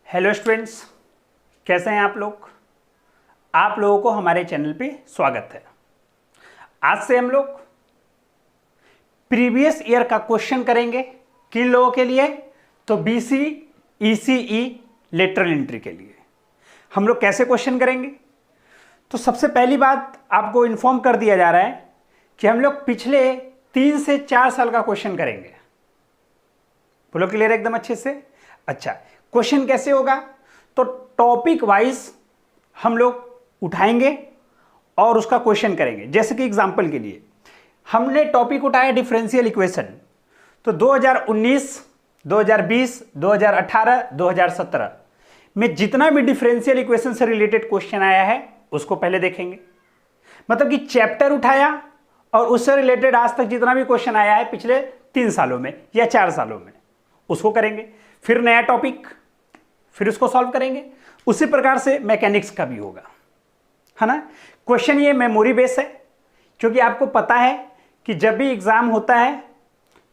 Hello students, कैसे हैं आप लोग। आप लोगों को हमारे चैनल पे स्वागत है। आज से हम लोग प्रीवियस ईयर का क्वेश्चन करेंगे। किन लोगों के लिए? तो बीसी ईसीई लेटरल एंट्री के लिए हम लोग कैसे क्वेश्चन करेंगे। तो सबसे पहली बात आपको इन्फॉर्म कर दिया जा रहा है कि हम लोग पिछले 3 से 4 साल का क्वेश्चन करेंगे। बोलो क्लियर एकदम अच्छे से। अच्छा, क्वेश्चन कैसे होगा? तो टॉपिक वाइज हम लोग उठाएंगे और उसका क्वेश्चन करेंगे। जैसे कि एग्जांपल के लिए हमने टॉपिक उठाया डिफरेंशियल इक्वेशन। तो 2019, 2020, 2018, 2017 में जितना भी डिफरेंशियल इक्वेशन से रिलेटेड क्वेश्चन आया है उसको पहले देखेंगे। मतलब कि चैप्टर उठाया और उससे रिलेटेड आज तक जितना भी क्वेश्चन आया है पिछले 3 सालों में या 4 सालों में उसको करेंगे। फिर नया टॉपिक, फिर उसको सॉल्व करेंगे। उसी प्रकार से मैकेनिक्स का भी होगा, है ना। क्वेश्चन ये मेमोरी बेस है, क्योंकि आपको पता है कि जब भी एग्जाम होता है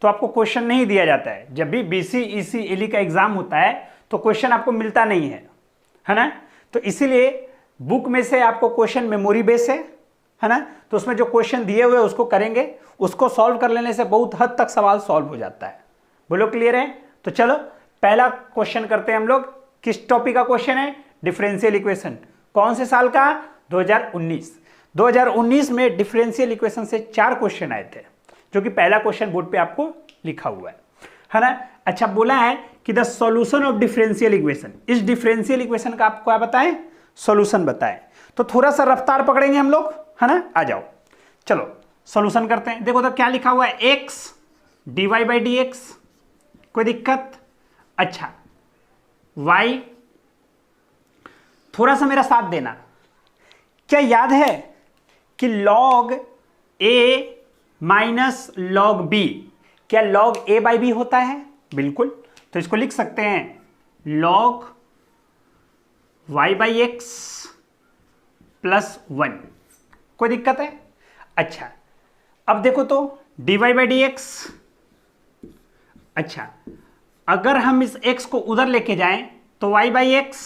तो आपको क्वेश्चन नहीं दिया जाता है। जब भी बीसी ईसी एलई का एग्जाम होता है तो क्वेश्चन आपको मिलता नहीं है ना। तो इसीलिए बुक में से आपको क्वेश्चन मेमोरी बेस है ना। तो उसमें जो क्वेश्चन दिए हुए उसको करेंगे, उसको सॉल्व कर लेने से बहुत हद तक सवाल सॉल्व हो जाता है। बोलो क्लियर है? तो चलो पहला क्वेश्चन करते हैं हम लोग। किस टॉपिक का क्वेश्चन है? Differential equation. कौन से साल का? 2019। 2019 में डिफरेंशियल इक्वेशन से 4 क्वेश्चन आए थे, जो कि पहला क्वेश्चन बोर्ड पे आपको लिखा हुआ है ना। अच्छा, बोला है कि the solution of differential equation. इस डिफरेंशियल इक्वेशन का आपको क्या बताएं? सॉल्यूशन बताएं। तो थोड़ा सा रफ्तार पकड़ेंगे हम लोग, है ना। आ जाओ, चलो सॉल्यूशन करते हैं। देखो तो क्या लिखा हुआ है, x dy by D x. कोई दिक्कत? अच्छा, y, थोड़ा सा मेरा साथ देना। क्या याद है कि log a minus log b, क्या log a बाई b होता है? बिल्कुल। तो इसको लिख सकते हैं log y by x plus 1। कोई दिक्कत है? अच्छा, अब देखो तो dy बाई डी एक्स। अच्छा, अगर हम इस x को उधर लेके जाएं तो y by x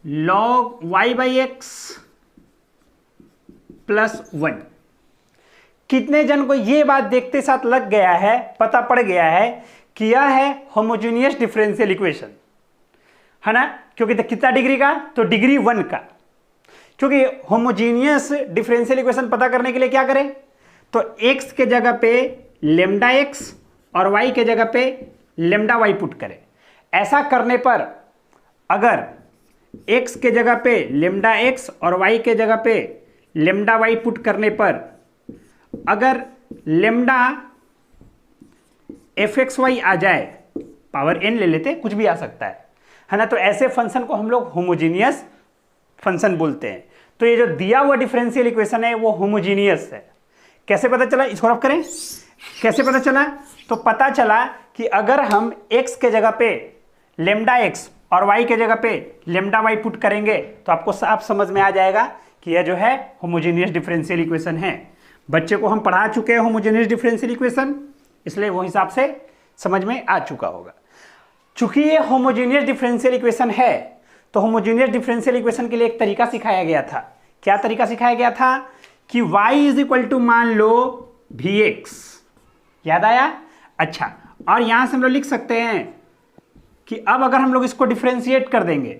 log y by x plus 1। कितने जन को ये बात देखते साथ लग गया है, पता पड़ गया है कि यह है होमोजेनियस डिफरेंशियल इक्वेशन, है ना। क्योंकि कितना डिग्री का? तो डिग्री 1 का। क्योंकि होमोजेनियस डिफरेंशियल इक्वेशन पता करने के लिए क्या करें? तो x के जगह पे लेमडा x और y के जगह पे लेमडा y पुट करें। ऐसा करने पर अगर x के जगह पे लेमडा x और y के जगह पे लेमडा y पुट करने पर अगर लेमडा fxy आ जाए, पावर n ले लेते, कुछ भी आ सकता है ना। तो ऐसे फंक्शन को हम लोग होमोजीनियस फंक्शन बोलते हैं। तो ये जो दिया हुआ डिफरेंशियल इक्वेशन है वो होमोजीनियस है। कैसे पता चला? इसको रफ करें। कैसे पता चला? तो पता चला कि अगर हम x के जगह पे लेमडा x और y के जगह पे लेमडा y पुट करेंगे तो आपको साफ समझ में आ जाएगा कि यह जो है होमोजेनियस डिफरेंशियल इक्वेशन है। बच्चे को हम पढ़ा चुके हैं होमोजेनियस डिफरेंशियल इक्वेशन, इसलिए वो हिसाब से समझ में आ चुका होगा। चूंकि ये होमोजेनियस डिफरेंशियल इक्वेशन है तो होमोजेनियस डिफरेंशियल इक्वेशन के लिए एक तरीका सिखाया गया था। क्या तरीका सिखाया गया था? कि y इज इक्वल टू मान लो vx। याद आया? अच्छा, और यहां से हम लोग लिख सकते हैं कि अब अगर हम लोग इसको डिफरेंशिएट कर देंगे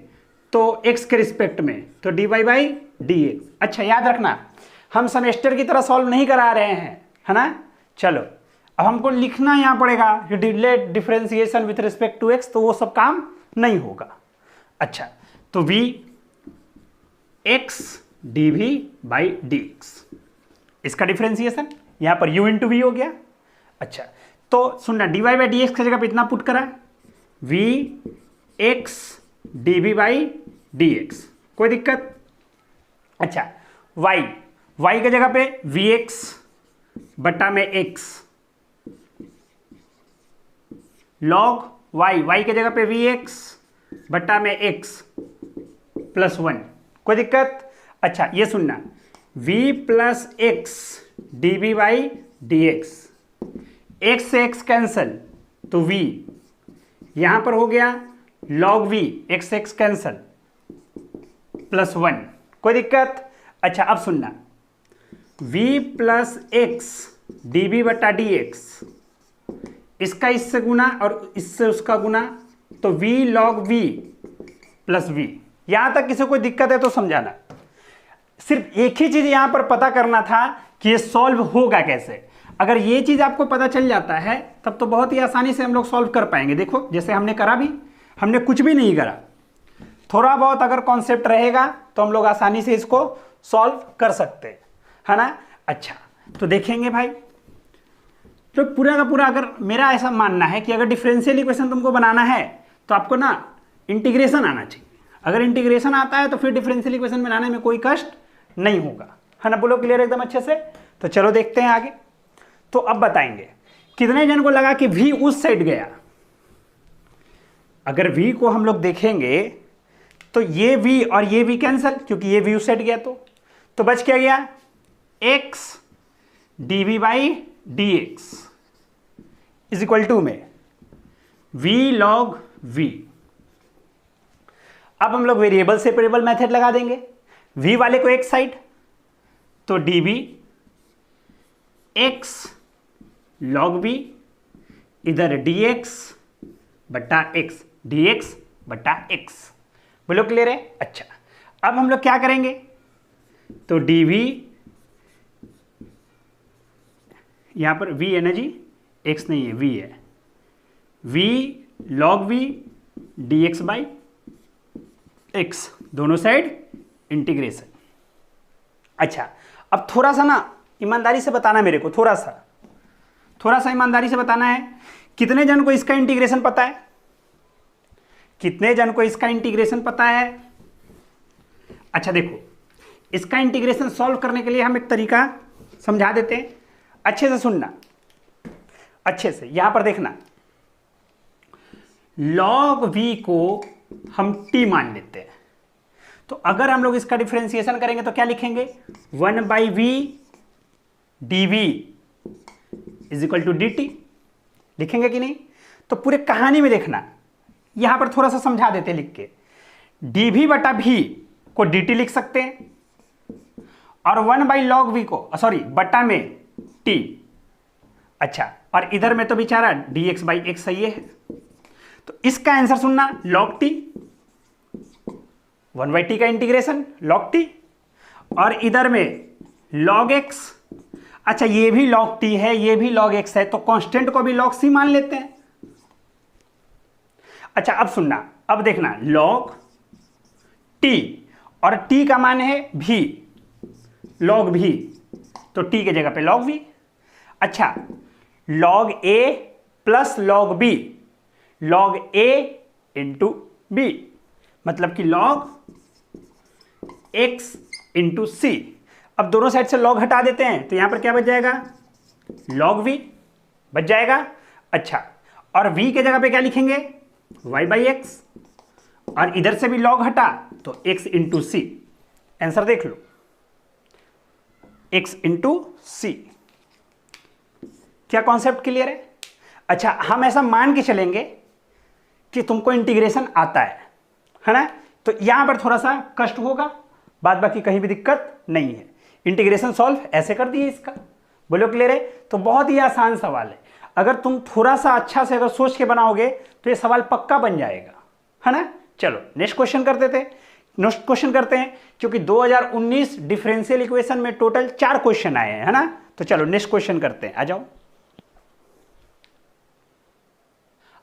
तो x के रिस्पेक्ट में, तो dy बाई डी एक्स। अच्छा, याद रखना हम सेमेस्टर की तरह सॉल्व नहीं करा रहे हैं, है ना। चलो अब हमको लिखना यहां पड़ेगा delete differentiation with respect to x, तो वो सब काम नहीं होगा। अच्छा, तो v x dv by D x, इसका डिफरेंशिएशन यहां पर u इंटू वी हो गया। अच्छा, तो सुनना, dy बाई डी एक्स की जगह पे इतना पुट करा, v x dv by D x. कोई दिक्कत? अच्छा, y की जगह पे vx बटा में x log y की जगह पे vx बटा में x प्लस 1। कोई दिक्कत? अच्छा, ये सुनना, v plus x D B by D x, x से एक्स कैंसल तो v, यहां पर हो गया log v, x x cancel, +1, कोई दिक्कत? अच्छा अब सुनना, v प्लस एक्स डी बटा डी एक्स, इसका इससे गुना और इससे उसका गुना, तो v log v plus v। यहां तक किसी कोई दिक्कत है तो समझाना। सिर्फ एक ही चीज यहां पर पता करना था कि ये सॉल्व होगा कैसे। अगर ये चीज आपको पता चल जाता है तब तो बहुत ही आसानी से हम लोग सॉल्व कर पाएंगे। देखो जैसे हमने करा भी, हमने कुछ भी नहीं करा, थोड़ा बहुत अगर कॉन्सेप्ट रहेगा तो हम लोग आसानी से इसको सॉल्व कर सकते हैं, है ना। अच्छा तो देखेंगे भाई, तो पूरा का पूरा, अगर मेरा ऐसा मानना है कि अगर डिफरेंशियल इक्वेशन तुमको बनाना है तो आपको ना इंटीग्रेशन आना चाहिए। अगर इंटीग्रेशन आता है तो फिर डिफरेंशियल इक्वेशन बनाने में कोई कष्ट नहीं होगा, है ना। बोलो क्लियर एकदम अच्छे से। तो चलो देखते हैं आगे। तो अब बताएंगे कितने जन को लगा कि v उस साइड गया। अगर v को हम लोग देखेंगे तो ये v और ये v कैंसल, क्योंकि ये v उस साइड गया। तो बच क्या गया, x dv by D x is equal to में v log v। अब हम लोग वेरिएबल सेपरेबल मेथड लगा देंगे, v वाले को एक साइड, तो dv x log v, इधर dx बटा x, dx बटा x। बोलो क्लियर है। अच्छा अब हम लोग क्या करेंगे, तो dv, यहां पर v है ना जी, x नहीं है v है, v log v dx by x, दोनों साइड इंटीग्रेशन। अच्छा अब थोड़ा सा ना ईमानदारी से बताना मेरे को, थोड़ा सा ईमानदारी से बताना है, कितने जन को इसका इंटीग्रेशन पता है? कितने जन को इसका इंटीग्रेशन पता है? अच्छा देखो, इसका इंटीग्रेशन सॉल्व करने के लिए हम एक तरीका समझा देते हैं, अच्छे से सुनना, अच्छे से। यहां पर देखना, log v को हम t मान लेते हैं, तो अगर हम लोग इसका डिफरेंशिएशन करेंगे तो क्या लिखेंगे, 1 by V dv is equal to dt, लिखेंगे कि नहीं। तो पूरे कहानी में देखना, यहां पर थोड़ा सा समझा देते लिख के, dv बटा v को dt लिख सकते हैं, और 1 बाई log v को, सॉरी बटा में t। अच्छा और इधर में तो बेचारा dx बाई x सही है, तो इसका आंसर सुनना, log t, 1 बाई t का इंटीग्रेशन log t, और इधर में log x। अच्छा ये भी log t है, ये भी log x है, तो कांस्टेंट को भी log c मान लेते हैं। अच्छा अब सुनना, अब देखना, log t और t का मान है v, log v, तो t के जगह पे log v। अच्छा log a plus log b, log a into b, मतलब कि log x इंटू c। अब दोनों साइड से log हटा देते हैं, तो यहां पर क्या बच जाएगा, log v बच जाएगा। अच्छा और v के जगह पे क्या लिखेंगे, y बाई एक्स, और इधर से भी log हटा तो x इंटू सी। आंसर देख लो, x इंटू सी। क्या कॉन्सेप्ट क्लियर है? अच्छा हम ऐसा मान के चलेंगे कि तुमको इंटीग्रेशन आता है ना, तो यहां पर थोड़ा सा कष्ट होगा, बाद बाकी कहीं भी दिक्कत नहीं है। इंटीग्रेशन सॉल्व ऐसे कर दिए इसका। बोलो क्लियर है? तो बहुत ही आसान सवाल है, अगर तुम थोड़ा सा अच्छा से अगर सोच के बनाओगे तो ये सवाल पक्का बन जाएगा, है ना। चलो नेक्स्ट क्वेश्चन करते हैं, क्योंकि 2019 डिफरेंशियल इक्वेशन में टोटल 4 क्वेश्चन आए हैं, है ना। तो चलो नेक्स्ट क्वेश्चन करते हैं, आ जाओ।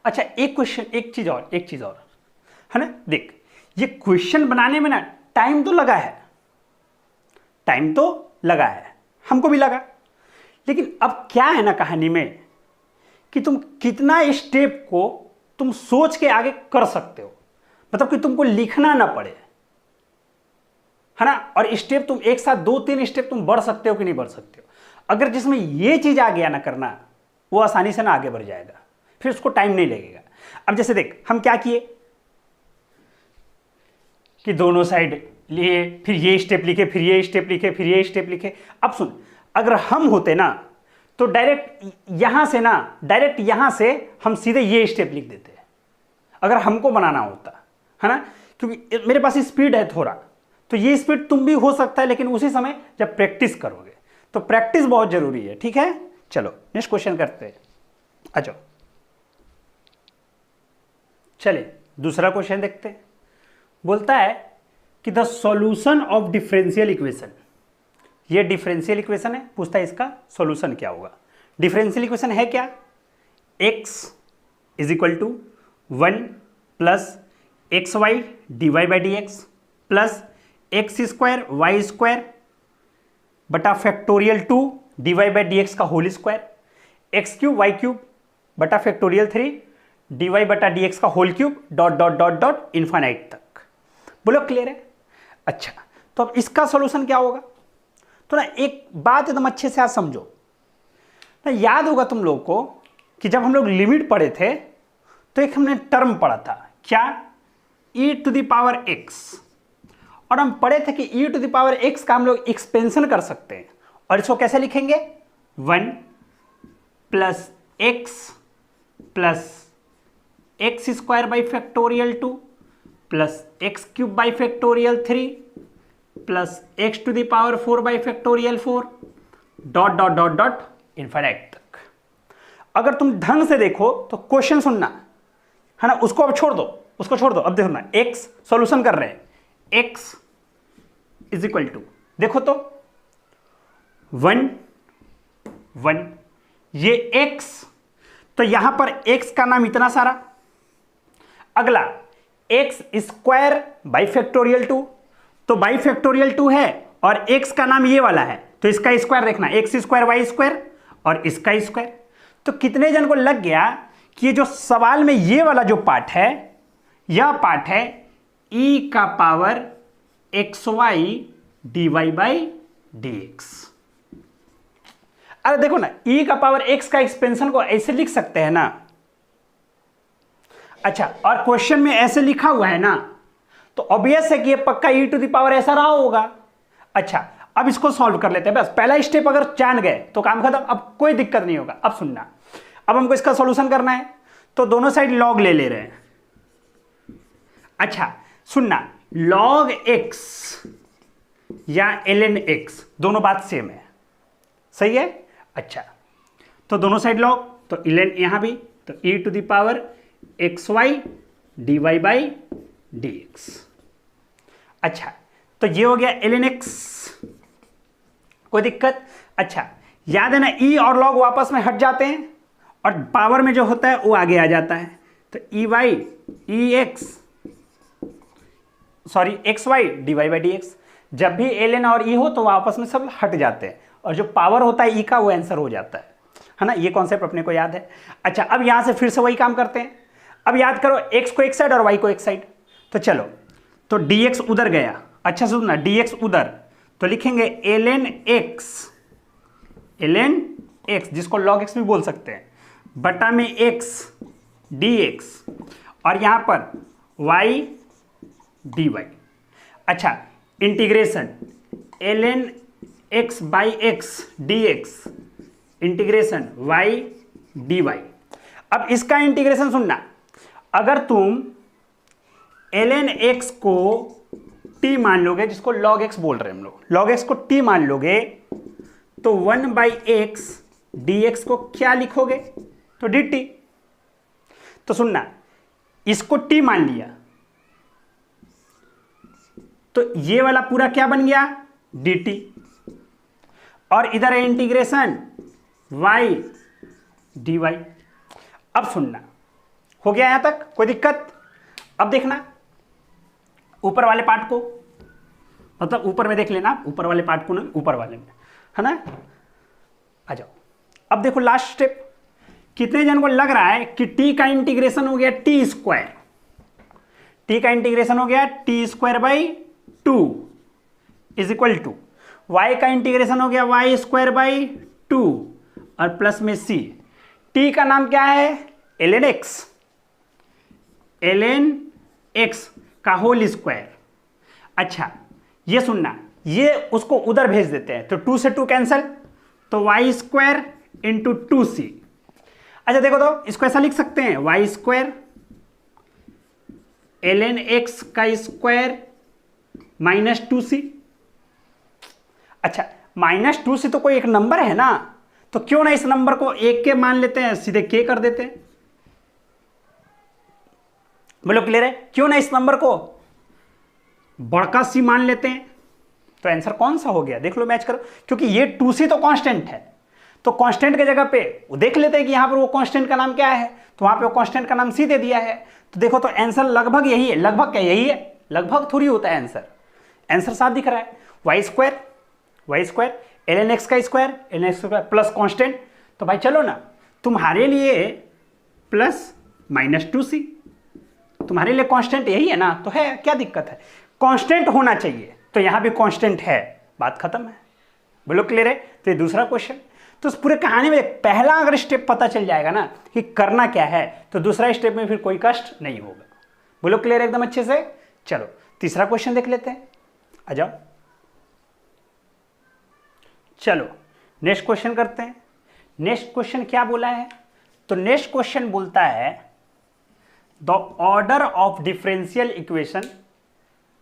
अच्छा एक क्वेश्चन, एक चीज और, है ना। देख ये क्वेश्चन बनाने में ना टाइम तो लगा है, हमको भी लगा, लेकिन अब क्या है ना कहानी में कि तुम कितना स्टेप को तुम सोच के आगे कर सकते हो, मतलब कि तुमको लिखना ना पड़े, है ना। और स्टेप तुम एक साथ 2-3 स्टेप तुम बढ़ सकते हो कि नहीं बढ़ सकते हो। अगर जिसमें ये चीज आ गया ना करना, वो आसानी से ना आगे बढ़ जाएगा, फिर उसको टाइम नहीं लगेगा। अब जैसे देख हम क्या किए कि दोनों साइड लिए, फिर ये स्टेप लिखे, फिर ये स्टेप लिखे, फिर ये स्टेप लिखे। अब सुन, अगर हम होते ना तो डायरेक्ट यहां से हम सीधे ये स्टेप लिख देते, अगर हमको बनाना होता, है ना, क्योंकि मेरे पास स्पीड है थोड़ा, तो ये स्पीड तुम भी हो सकता है, लेकिन उसी समय जब प्रैक्टिस करोगे, तो प्रैक्टिस बहुत जरूरी है, ठीक है। चलो नेक्स्ट क्वेश्चन करते हैं, आ जाओ। चलिए दूसरा क्वेश्चन देखते हैं। बोलता है कि the solution of differential equation, ये डिफरेंशियल इक्वेशन है, पूछता है इसका सॉल्यूशन क्या होगा। डिफरेंशियल इक्वेशन है क्या, x is equal to 1 plus x y D y by D x plus x square y square बटा factorial 2 d y by D x का whole square, x cube y cube बटा factorial 3 d y बटा d x का whole cube dot dot dot dot infinite तक। बोलो clear है। अच्छा, तो अब इसका सॉल्यूशन क्या होगा। तो ना एक बात एकदम अच्छे से आप समझो ना, याद होगा तुम लोग को कि जब हम लोग लिमिट पढ़े थे तो एक हमने टर्म पढ़ा था क्या, e to the power x, और हम पढ़े थे कि e to the power x का हम लोग एक्सपेंशन कर सकते हैं, और इसको कैसे लिखेंगे, 1 plus x square by factorial 2 plus x cube by factorial 3 plus x to the power 4 by factorial 4 dot dot dot dot infinite तक। अगर तुम ढंग से देखो तो क्वेश्चन सुनना है ना, उसको अब छोड़ दो, उसको छोड़ दो, अब देखो ना x सॉल्यूशन कर रहे हैं, x इज इक्वल टू, देखो तो 1 1, ये x, तो यहां पर x का नाम इतना सारा, अगला एक्स स्क्वायर बाई फैक्टोरियल 2, तो बाई फैक्टोरियल 2 है और x का नाम ये वाला है, तो इसका स्क्वायर देखना, एक्स स्क्वायर वाई स्क्वायर और इसका स्क्वायर। तो कितने जन को लग गया कि ये जो सवाल में ये वाला जो पार्ट है, यह पार्ट है e का power x y D y by D x. अरे देखो ना, e का पावर x का एक्सपेंशन को ऐसे लिख सकते हैं ना। अच्छा, और क्वेश्चन में ऐसे लिखा हुआ है ना, तो ऑब्वियस है कि ये पक्का e टू द पावर ऐसा रहा होगा। अच्छा, अब इसको सॉल्व कर लेते हैं, बस पहला स्टेप अगर जान गए तो काम खत्म, अब कोई दिक्कत नहीं होगा। अब सुनना, अब हमको इसका सॉल्यूशन करना है, तो दोनों साइड लॉग ले रहे हैं। अच्छा सुनना, log x या ln x दोनों बात सेम है, सही है। अच्छा, तो दोनों साइड लॉग, तो ln यहां भी, तो e to the power x y D y by D x. अच्छा, तो ये हो गया ln x, कोई दिक्कत। अच्छा, याद है ना, e और log वापस में हट जाते हैं और पावर में जो होता है वो आगे आ जाता है, तो E y E x sorry x y D y by D x. जब भी एल एन और ई हो तो आपस में सब हट जाते हैं, और जो पावर होता है ई का वो आंसर हो जाता है ना। ये कॉन्सेप्ट अपने को याद है। अच्छा, अब यहां से फिर से वही काम करते हैं। अब याद करो, एक्स को एक साइड और वाई को एक साइड, तो चलो, तो डी एक्स उधर गया। अच्छा सुनना, डी एक्स उधर, तो लिखेंगे एल एन एक्स, जिसको लॉग एक्स भी बोल सकते हैं, बटा में एक्स डी एक्स, और यहां पर वाई डी वाई। अच्छा, integration L N x by x D x integration y D y. अब इसका इंटीग्रेशन सुनना, अगर तुम एल एन एक्स को टी मान लोगे, जिसको लॉग एक्स बोल रहे हैं हम लोग, लॉग एक्स को टी मान लोगे, तो 1 बाई एक्स डी एक्स को क्या लिखोगे, तो डी टी। तो सुनना, इसको टी मान लिया, तो ये वाला पूरा क्या बन गया, डी टी, और इधर है इंटीग्रेशन वाई डी वाई। अब सुनना, हो गया यहां तक, कोई दिक्कत। अब देखना ऊपर वाले पार्ट को, मतलब ऊपर में देख लेना, ऊपर वाले पार्ट को ना, ऊपर वाले में, है ना। आ जाओ, अब देखो लास्ट स्टेप। कितने जन को लग रहा है कि टी का इंटीग्रेशन हो गया टी स्क्वायर, टी का इंटीग्रेशन हो गया T square by 2 is equal to, y का इंटीग्रेशन हो गया वाई स्क्वायर बाई 2 और प्लस में सी। टी का नाम क्या है, L N x, L N x का होल स्क्वायर। अच्छा, ये सुनना, ये उसको उधर भेज देते हैं, तो 2 से 2 कैंसल, तो वाई स्क्वायर इंटू 2 सी। अच्छा देखो, तो इसको ऐसा लिख सकते हैं, वाई स्क्वायर ln x का स्क्वायर माइनस 2c। अच्छा, माइनस 2c तो कोई एक नंबर है ना, तो क्यों ना इस नंबर को एक के मान लेते हैं, सीधे के कर देते हैं। बोलो क्लियर है? क्यों ना इस नंबर को बड़का सी मान लेते हैं। तो आंसर कौन सा हो गया, देख लो, मैच करो, क्योंकि ये 2c तो कांस्टेंट है, तो कांस्टेंट की जगह पे वो देख लेते हैं कि यहां पर वो कांस्टेंट का नाम क्या है, तो वहां पे वो कांस्टेंट का नाम सी दे दिया है। तो देखो, तो आंसर लगभग यही है। लगभग क्या यही है, लगभग थोड़ी होता है आंसर। आंसर साफ दिख रहा है, वाई स्क्वायर ln x का square ln x square plus constant. तो भाई चलो ना, तुम्हारे लिए प्लस माइनस 2c, तुम्हारे लिए कांस्टेंट यही है ना, तो है, क्या दिक्कत है, कांस्टेंट होना चाहिए, तो यहां भी कांस्टेंट है, बात खत्म है। बोलो क्लियर है? तो ये दूसरा क्वेश्चन। तो उस पूरे कहानी में पहला अगर स्टेप पता चल जाएगा ना कि करना क्या है, तो दूसरा स्टेप में फिर कोई कष्ट नहीं होगा। बोलो क्लियर एकदम अच्छे से? चलो तीसरा क्वेश्चन देख लेते हैं, आ जाओ। चलो नेक्स्ट क्वेश्चन करते हैं। नेक्स्ट क्वेश्चन क्या बोला है, तो नेक्स्ट क्वेश्चन बोलता है the order of differential equation.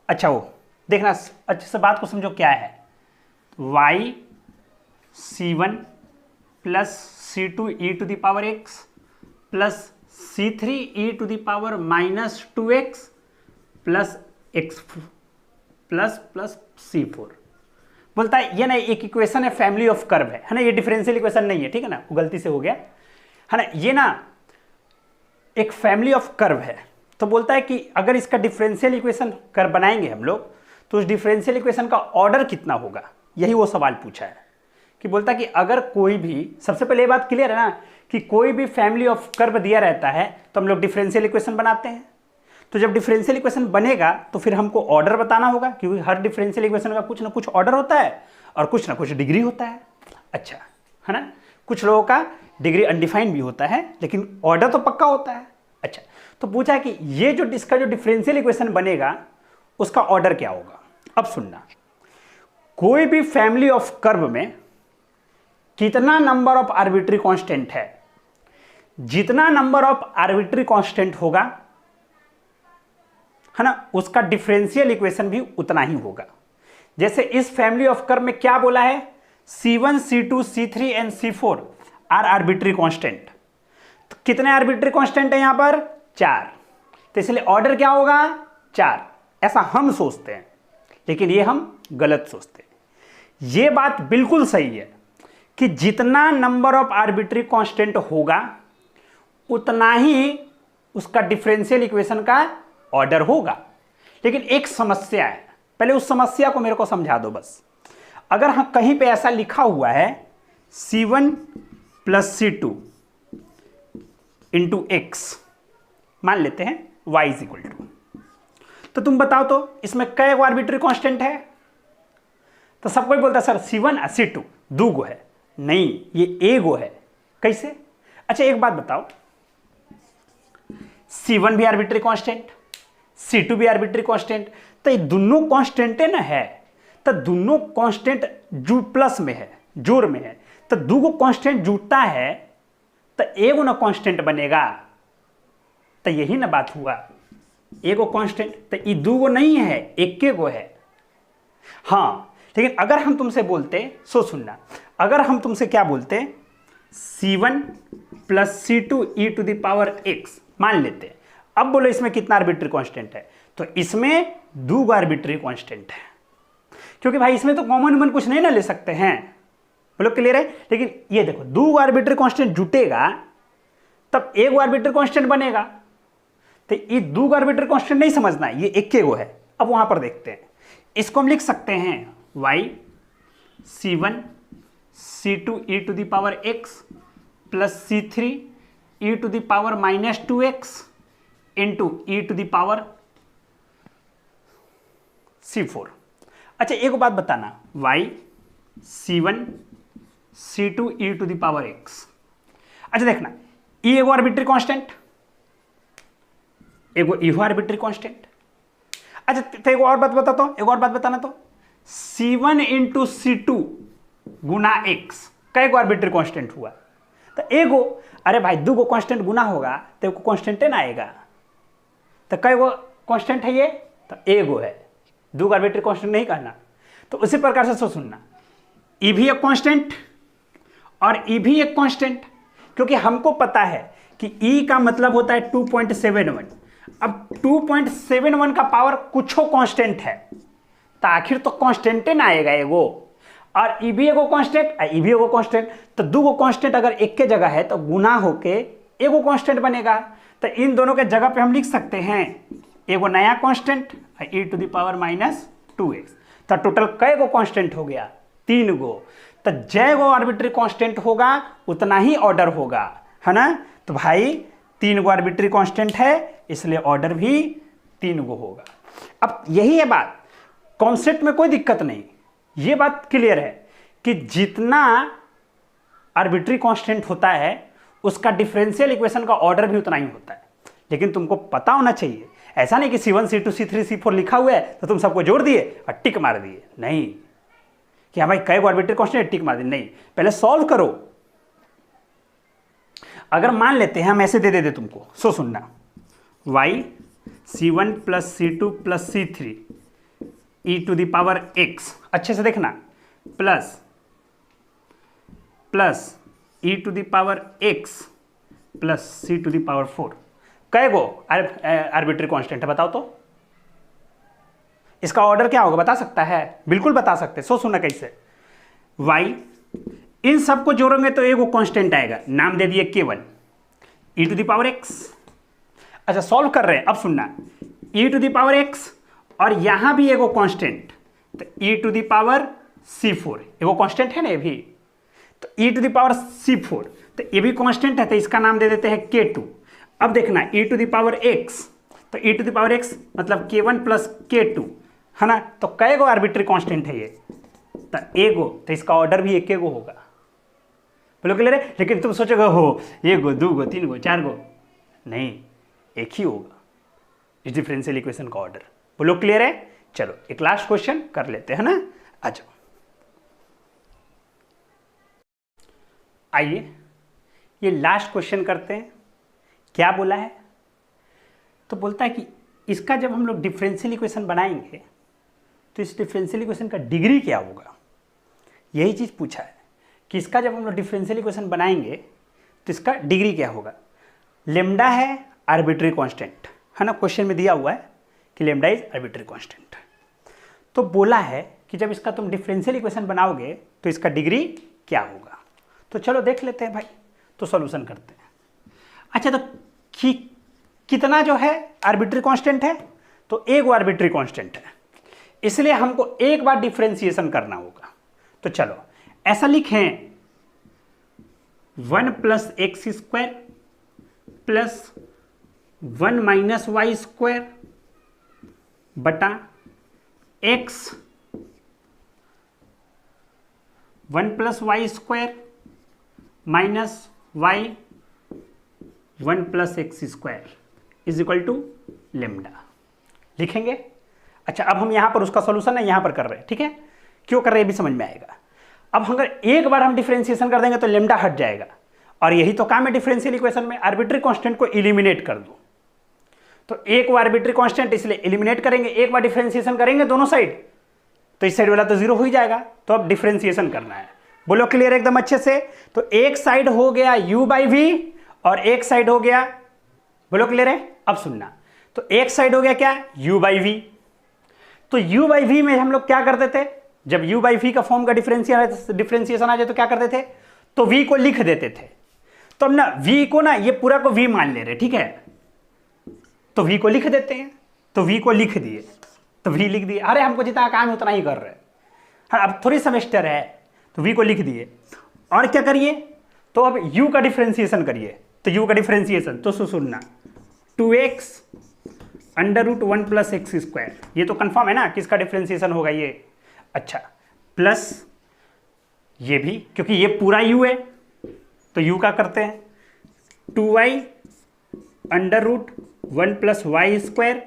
अच्छा, वो देखना अच्छे से, बात को समझो क्या है। y c1 plus c2 e to the power x plus c3 e to the power minus 2x plus x plus plus c4। बोलता है ये ना एक इक्वेशन है, फैमिली ऑफ कर्व है ना, ये डिफरेंशियल इक्वेशन नहीं है, ठीक है ना, वो गलती से हो गया है ना, ये ना एक फैमिली ऑफ कर्व है। तो बोलता है कि अगर इसका डिफरेंशियल इक्वेशन कर्व बनाएंगे हम लोग, तो उस डिफरेंशियल इक्वेशन का ऑर्डर कितना होगा, यही वो सवाल पूछा है। कि बोलता है कि अगर कोई भी, सबसे पहले ये बात क्लियर है ना कि कोई भी फैमिली ऑफ कर्व दिया रहता है तो हम लोग डिफरेंशियल इक्वेशन बनाते हैं। तो जब डिफरेंशियल इक्वेशन बनेगा तो फिर हमको ऑर्डर बताना होगा, क्योंकि हर डिफरेंशियल इक्वेशन का कुछ ना कुछ ऑर्डर होता है और कुछ ना कुछ डिग्री होता है। अच्छा है ना, कुछ लोगों का डिग्री अनडिफाइंड भी होता है, लेकिन ऑर्डर तो पक्का होता है। अच्छा, तो पूछा कि ये जो इसका जो डिफरेंशियल इक्वेशन बनेगा उसका ऑर्डर क्या होगा। अब सुनना, कोई भी फैमिली ऑफ कर्व में कितना नंबर ऑफ आर्बिट्री कांस्टेंट है, जितना नंबर ऑफ आर्बिट्री कांस्टेंट होगा है ना, उसका डिफरेंशियल इक्वेशन भी उतना ही होगा। जैसे इस फैमिली ऑफ कर्व में क्या बोला है, C1 C2 C3 and C4 are arbitrary constant. तो कितने आर्बिट्री कांस्टेंट है यहां पर, 4। तो इसलिए ऑर्डर क्या होगा, 4। ऐसा हम सोचते हैं, लेकिन ये हम गलत सोचते हैं। ये बात बिल्कुल सही है कि जितना नंबर ऑफ आर्बिट्री कांस्टेंट होगा उतना ही उसका डिफरेंशियल इक्वेशन का ऑर्डर होगा। लेकिन एक समस्या है, पहले उस समस्या को मेरे को समझा दो बस। अगर हाँ कहीं पे ऐसा लिखा हुआ है C1 plus C2 into x, मान लेते हैं y इज इक्वल टू, तो तुम बताओ तो इसमें कै आर्बिट्री कांस्टेंट है। तो सब कोई बोलता है सर C1 और C2 दो गो है, नहीं ये एगो है। कैसे? अच्छा एक बात बताओ, C1 भी आर्बिट्री कांस्टेंट, C2 भी आर्बिट्री कांस्टेंट, तो ये दोनों कांस्टेंट है ना, है तो दोनों कांस्टेंट जो प्लस में है, जोड़ में है, तो दो गो कांस्टेंट जुड़ता है तो एगो ना कांस्टेंट बनेगा। तो यही ना बात हुआ, एगो कांस्टेंट, तो ये दो गो नहीं है, एक गो है। हाँ, लेकिन अगर हम तुमसे बोलते, सो सुनना, अगर हम तुमसे क्या बोलते, C1 plus C2 e to the power x मान लेते। अब बोलो इसमें कितना आर्बिट्री कांस्टेंट है, तो इसमें दो आर्बिट्री कांस्टेंट है, क्योंकि भाई इसमें तो कॉमन वन कुछ नहीं ना ले सकते हैं। बोलो क्लियर है? लेकिन ये देखो, दो आर्बिट्री कांस्टेंट जुटेगा तब एक आर्बिट्री कांस्टेंट बनेगा। तो ये दो आर्बिट्री कांस्टेंट नहीं समझना है, ये एक गो है। अब वहां पर देखते हैं, इसको हम लिख सकते हैं y C1 C2 e to the power x plus C3 e to the power minus 2x into e to the power C4। अच्छा एक बात बताना, y C1 C2 e to the power x। अच्छा देखना, ये एगो आर्बिट्री कांस्टेंट, एगो arbitrary constant. अच्छा तो एक और बात बताता हूं, एक और बात बताना, तो C1 इंटू C2 गुना x कई गो आर्बिट्री कांस्टेंट हुआ, तो एगो, अरे भाई दो गो कांस्टेंट गुना होगा तो एगो कांस्टेंट ना आएगा, तो कई गो कांस्टेंट है ये, तो ए गो है, दो आर्बिट्री कांस्टेंट नहीं कहना। तो उसी प्रकार से सुनना, ई भी एक कांस्टेंट और ई भी एक कांस्टेंट, क्योंकि हमको पता है कि ई का मतलब होता है 2.71। अब 2.71 का पावर कुछ कांस्टेंट है, तो आखिर तो कांस्टेंट ना आएगा एगो, और ई भी एगो कांस्टेंट और ई भी एगो कांस्टेंट, तो दो गो कांस्टेंट अगर एक के जगह है तो गुना होके एगो कांस्टेंट बनेगा। तो इन दोनों के जगह पे हम लिख सकते हैं एगो नया constant e to the power -2x। तो टोटल कै गो कांस्टेंट हो गया, 3 गो। तो जय गो आर्बिट्री कांस्टेंट होगा उतना ही ऑर्डर होगा, है ना। तो भाई 3 गो आर्बिट्री कांस्टेंट है, इसलिए ऑर्डर भी 3 गो होगा। अब यही है बात, कॉन्सेप्ट में कोई दिक्कत नहीं, ये बात क्लियर है कि जितना आर्बिट्री कांस्टेंट होता है उसका डिफरेंशियल इक्वेशन का ऑर्डर भी उतना ही होता है। लेकिन तुमको पता होना चाहिए, ऐसा नहीं कि C1 C2 C3 C4 लिखा हुआ है तो तुम सबको जोड़ दिए और टिक मार दिए, नहीं कि हाँ भाई कई गो आर्बिट्री कांस्टेंट टिक मार दिए, नहीं, पहले सॉल्व करो। अगर मान लेते हैं हम ऐसे दे दे तुमको, सो सुनना, y C1 + C2 + C3 e to the power x, अच्छे से देखना, plus e to the power x plus c to the power 4, कै गो आर्बिट्री कांस्टेंट है बताओ तो? इसका ऑर्डर क्या होगा बता सकता है? बिल्कुल बता सकते। सो सुना कैसे, y इन सबको जोड़ोगे तो एगो कांस्टेंट आएगा, नाम दे दिए k1 e to the power x। अच्छा सॉल्व कर रहे हैं, अब सुनना, e to the power x और यहां भी एगो कांस्टेंट, तो e to the power c4 एगो कांस्टेंट है ना ये भी, तो e to the power c4, तो ये भी कांस्टेंट है, तो इसका नाम दे देते हैं k2। अब देखना e to the power x, तो e to the power x मतलब k1 + k2, है ना। तो कै गो आर्बिट्री कांस्टेंट है ये, तो एगो, तो इसका ऑर्डर भी एक गो होगा। बोलो क्लियर है? लेकिन तुम सोचोगे हो एगो, 2 गो, 3 गो, 4 गो, नहीं, एक ही होगा इस डिफरेंशियल इक्वेशन का ऑर्डर। बोलो क्लियर है? चलो एक लास्ट क्वेश्चन कर लेते हैं ना, आ जाओ। आइए ये लास्ट क्वेश्चन करते हैं। क्या बोला है? तो बोलता है कि इसका जब हम लोग डिफरेंशियल इक्वेशन बनाएंगे तो इस डिफरेंशियल इक्वेशन का डिग्री क्या होगा, यही चीज़ पूछा है कि इसका जब हम लोग डिफरेंशियल इक्वेशन बनाएंगे तो इसका डिग्री क्या होगा। लेमडा है आर्बिट्री कांस्टेंट, है ना, क्वेश्चन में दिया हुआ है कि लेमडा इज आर्बिट्री कांस्टेंट। तो बोला है कि जब इसका तुम डिफरेंशियल इक्वेशन बनाओगे तो इसका डिग्री क्या होगा। तो चलो देख लेते हैं भाई, तो सॉल्यूशन करते हैं। अच्छा तो कितना जो है आर्बिट्री कांस्टेंट है, तो एक आर्बिट्री कांस्टेंट है, इसलिए हमको एक बार डिफरेंशिएशन करना होगा। तो चलो ऐसा लिखें, 1 + x² प्लस 1 - y² बटा x, 1 + y² minus y 1 + x² is equal to lambda लिखेंगे। अच्छा अब हम यहां पर उसका सॉल्यूशन है यहां पर कर रहे हैं, ठीक है, क्यों कर रहे हैं भी समझ में आएगा। अब अगर एक बार हम डिफरेंशिएशन कर देंगे तो लेमडा हट जाएगा, और यही तो काम है डिफरेंशियल इक्वेशन में, आर्बिट्री कांस्टेंट को इलिमिनेट कर दो। तो एक वो आर्बिट्री कांस्टेंट इसलिए इलिमिनेट करेंगे, एक बार डिफरेंशिएशन करेंगे दोनों साइड, तो इस साइड वाला तो 0 हो ही जाएगा। तो अब डिफरेंशिएशन करना है, बोलो क्लियर एकदम अच्छे से। तो एक साइड हो गया u/v और एक साइड हो गया, बोलो क्लियर है? अब सुनना, तो एक साइड हो गया क्या, u/v। तो u/v में हम लोग क्या करते थे, जब u/v का फॉर्म का डिफरेंशिएशन आ जाए तो क्या करते थे, तो v को लिख देते थे। तो अब ना v को ना, ये पूरा को v मान ले रहे, ठीक है, तो v को लिख देते हैं, तो v को लिख दिए, तो v लिख दिए, अरे हमको जितना काम है उतना ही कर रहे हैं, हाँ अब थोड़ी सेमेस्टर है, तो v को लिख दिए। और क्या करिए, तो अब u का डिफरेंशिएशन करिए, तो u का डिफरेंशिएशन तो सुनना, 2x √1 + x², ये तो कंफर्म है ना कि इसका डिफरेंशिएशन होगा ये। अच्छा प्लस ये भी, क्योंकि ये पूरा u है, तो u का करते हैं 2y √1 + y²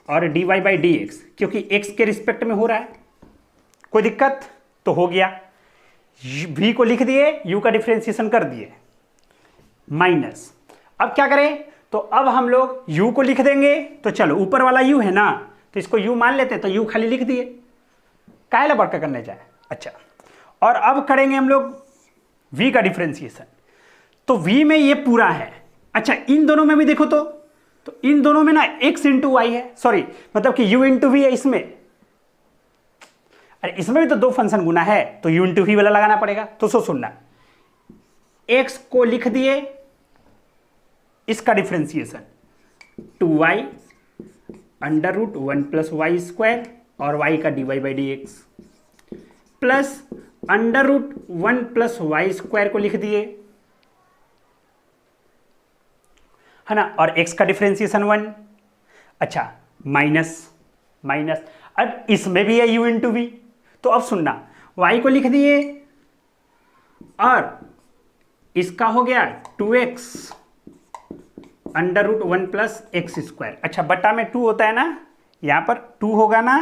और dy/dx, क्योंकि x के रिस्पेक्ट में हो रहा है, कोई दिक्कत तो हो गया। v को लिख दिए, u का डिफरेंशिएशन कर दिए, माइनस, अब क्या करें, तो अब हम लोग u को लिख देंगे। तो चलो ऊपर वाला u है ना, तो इसको u मान लेते हैं, तो u खाली लिख दिए, काहे बड़का करने जाए। अच्छा, और अब करेंगे हम लोग v का डिफरेंशिएशन। तो v में ये पूरा है। अच्छा, इन दोनों में भी देखो तो इन दोनों में ना x इंटू वाई है, सॉरी मतलब कि u इंटू वी है इसमें। अरे इसमें भी तो दो फंक्शन गुना है, तो u इंटू वी वाला लगाना पड़ेगा। तो सुनना, x को लिख दिए, इसका differentiation 2y under root 1 plus y square और y का dy by D x plus under root 1 plus y square को लिख दिए, है ना, और x का डिफरेंशिएशन 1। अच्छा, माइनस अब इसमें भी है u इंटू वी। तो अब सुनना, y को लिख दिए और इसका हो गया 2x under root 1 plus x square. अच्छा, बटा में 2 होता है ना, यहां पर 2 होगा ना,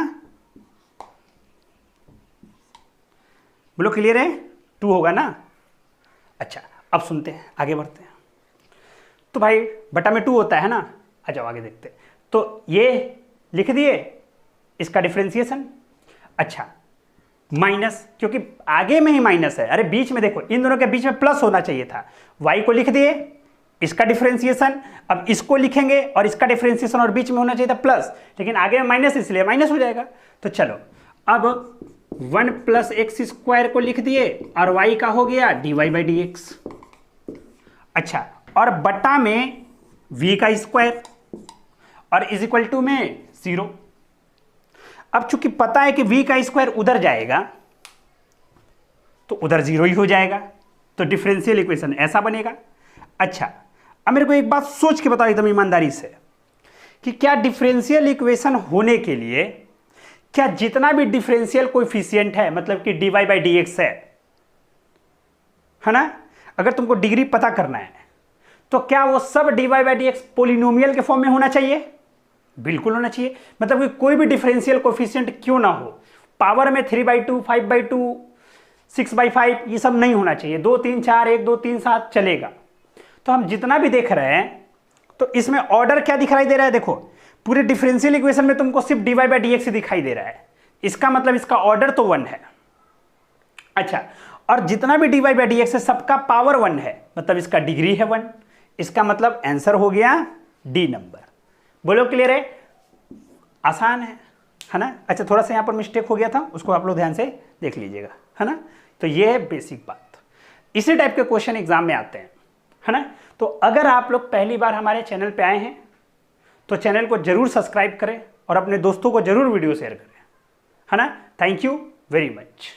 बोलो क्लियर है, 2 होगा ना। अच्छा, अब सुनते हैं, आगे बढ़ते हैं। तो भाई बटा में 2 होता है ना, आ जाओ आगे देखते हैं। तो ये लिख दिए, इसका डिफरेंशिएशन। अच्छा, माइनस, क्योंकि आगे में ही माइनस है, अरे बीच में देखो, इन दोनों के बीच में प्लस होना चाहिए था। y को लिख दिए, इसका डिफरेंशिएशन, अब इसको लिखेंगे और इसका डिफरेंशिएशन, और बीच में होना चाहिए था प्लस, लेकिन आगे में माइनस, इसलिए माइनस हो जाएगा। तो चलो, अब 1 प्लस एक्स स्क्वायर को लिख दिए और y का हो गया dy बाई डी एक्स। अच्छा, और बटा में v का स्क्वायर और इज इक्वल टू में 0। अब चूंकि पता है कि v का स्क्वायर उधर जाएगा तो उधर 0 ही हो जाएगा, तो डिफरेंशियल इक्वेशन ऐसा बनेगा। अच्छा, अब मेरे को एक बात सोच के बताओ एकदम ईमानदारी से, कि क्या डिफरेंशियल इक्वेशन होने के लिए क्या जितना भी डिफरेंशियल कोएफिशिएंट है, मतलब कि dy बाई डी एक्स है ना, अगर तुमको डिग्री पता करना है तो क्या वो सब dy by D x polynomial के फॉर्म में होना चाहिए? बिल्कुल होना चाहिए। मतलब कि कोई भी डिफरेंशियल कोएफिशिएंट क्यों ना हो, पावर में 3/2, 5/2, 6/5 ये सब नहीं होना चाहिए। 2 3 4, 1 2 3 7 चलेगा। तो हम जितना भी देख रहे हैं, तो इसमें ऑर्डर क्या दिखाई दे रहा है? देखो, पूरे डिफरेंशियल इक्वेशन में तुमको सिर्फ dy बाई डी एक्स दिखाई दे रहा है, इसका मतलब इसका ऑर्डर तो 1 है। अच्छा, और जितना भी dy बाई डी एक्स है सबका पावर 1 है, मतलब इसका डिग्री है 1, इसका मतलब आंसर हो गया डी नंबर। बोलो क्लियर है? आसान है ना? अच्छा, थोड़ा सा यहां पर मिस्टेक हो गया था, उसको आप लोग ध्यान से देख लीजिएगा, है ना। तो ये है बेसिक बात। इसी टाइप के क्वेश्चन एग्जाम में आते हैं, है ना। तो अगर आप लोग पहली बार हमारे चैनल पे आए हैं तो चैनल को जरूर सब्सक्राइब करें और अपने दोस्तों को जरूर वीडियो शेयर करें, है ना। Thank you very much.